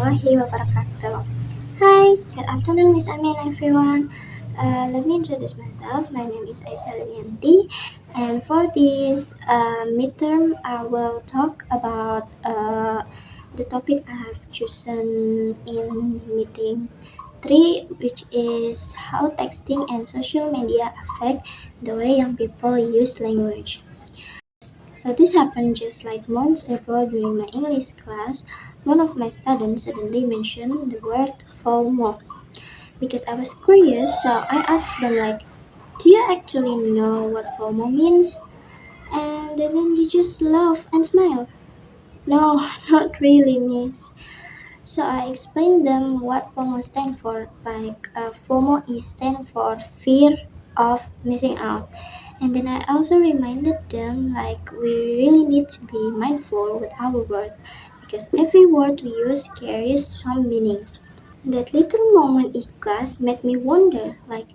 warahmatullahi wabarakatuh. Hi, good afternoon, Miss Amin, everyone. Let me introduce myself. My name is Aisyah Lilianti, and for this midterm, I will talk about the topic I have chosen in meeting 3, which is how texting and social media affect the way young people use language. So this happened just like months ago during my English class. One of my students suddenly mentioned the word FOMO. Because I was curious, so I asked them like, "Do you actually know what FOMO means?" And then they just laugh and smile. No, not really, miss. So I explained them what FOMO stand for. Like FOMO is stand for fear of missing out. And then I also reminded them like we really need to be mindful with our word because every word we use carries some meanings. That little moment in class made me wonder like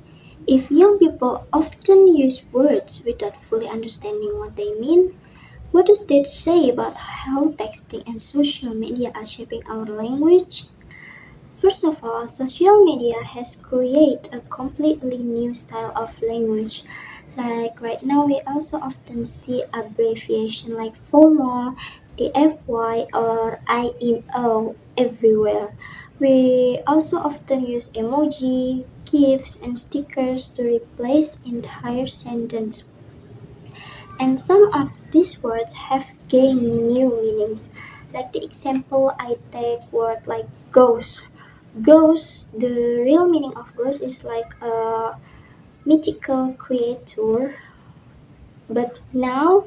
if young people often use words without fully understanding what they mean, what does that say about how texting and social media are shaping our language? First of all, social media has created a completely new style of language. Like right now, we also often see abbreviation like FOMO, TFY, or INO everywhere. We also often use emoji, GIFs, and stickers to replace entire sentences. And some of these words have gained new meanings. Like the example I take word like ghost. Ghost, the real meaning of ghost is like a mythical creature, but now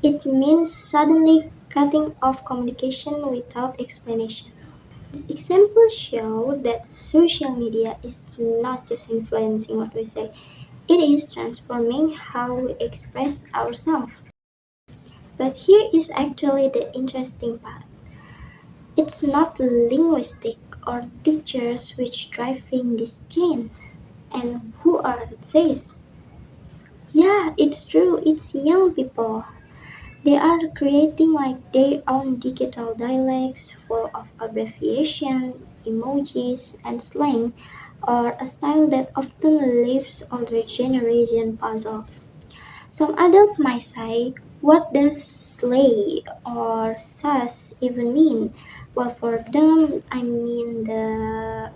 it means suddenly cutting off communication without explanation. This example shows that social media is not just influencing what we say, it is transforming how we express ourselves. But here is actually the interesting part. It's not linguistic or teachers which driving this change. And who are these? Yeah, it's true. It's young people. They are creating like their own digital dialects full of abbreviation, emojis, and slang, or a style that often leaves older generation puzzled. Some adults might say, "What does slay or sus even mean?" Well, for them, I mean the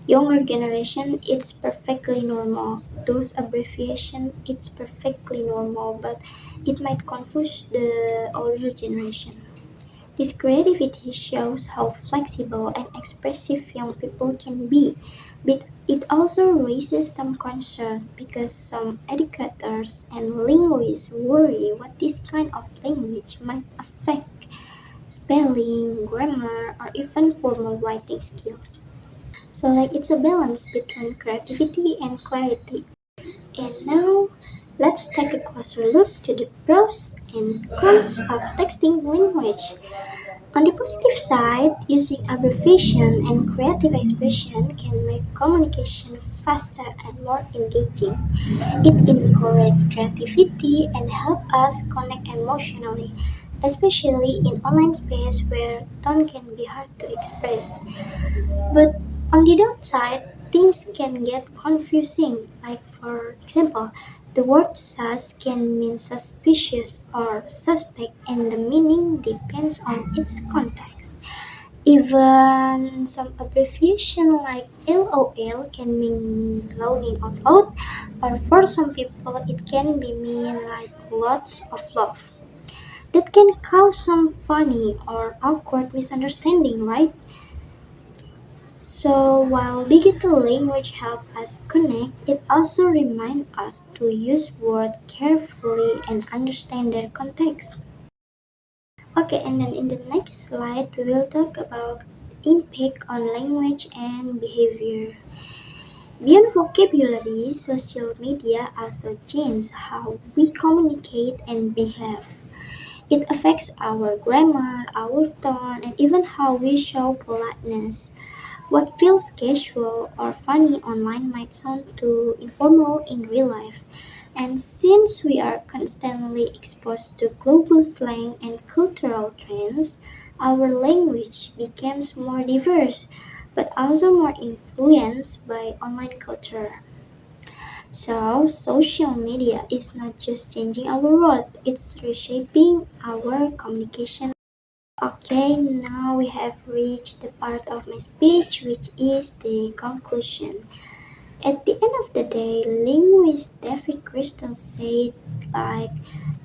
younger generation, it's perfectly normal. Those abbreviation, it's perfectly normal, but it might confuse the older generation. This creativity shows how flexible and expressive young people can be, but it also raises some concern because some educators and linguists worry what this kind of language might affect spelling, grammar, or even formal writing skills. So like it's a balance between creativity and clarity. And now let's take a closer look to the pros and cons of texting language. On the positive side, using abbreviation and creative expression can make communication faster and more engaging. It encourages creativity and helps us connect emotionally, especially in online space where tone can be hard to express. But on the downside, things can get confusing. Like, for example, the word sus can mean suspicious or suspect, and the meaning depends on its context. Even some abbreviation like LOL can mean loading out loud, or for some people, it can be mean like lots of love. That can cause some funny or awkward misunderstanding, right? So while digital language helps us connect, it also reminds us to use words carefully and understand their context. Okay, and then in the next slide, we will talk about impact on language and behavior. Beyond vocabulary, social media also change how we communicate and behave. It affects our grammar, our tone, and even how we show politeness. What feels casual or funny online might sound too informal in real life. And since we are constantly exposed to global slang and cultural trends, our language becomes more diverse, but also more influenced by online culture. So, social media is not just changing our world, it's reshaping our communication. Okay, now we have reached the part of my speech, which is the conclusion. At the end of the day, linguist David Crystal said, like,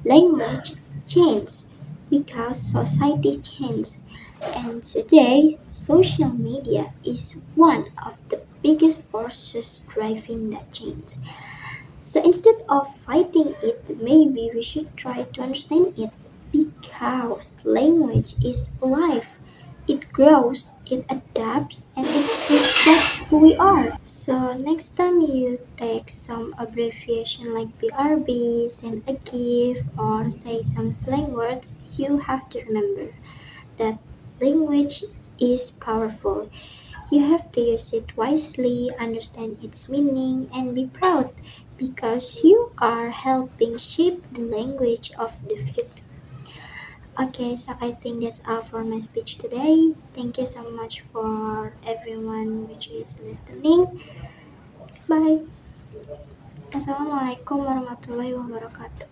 language changes because society changes. And today, social media is one of the biggest forces driving that change. So instead of fighting it, maybe we should try to understand it because language is life. It grows, it adapts, and it reflects who we are. So next time you take some abbreviation like BRB, send a GIF, or say some slang words, you have to remember that language is powerful. You have to use it wisely, understand its meaning, and be proud because you are helping shape the language of the future. Okay, so I think that's all for my speech today. Thank you so much for everyone which is listening. Bye. Assalamualaikum warahmatullahi wabarakatuh.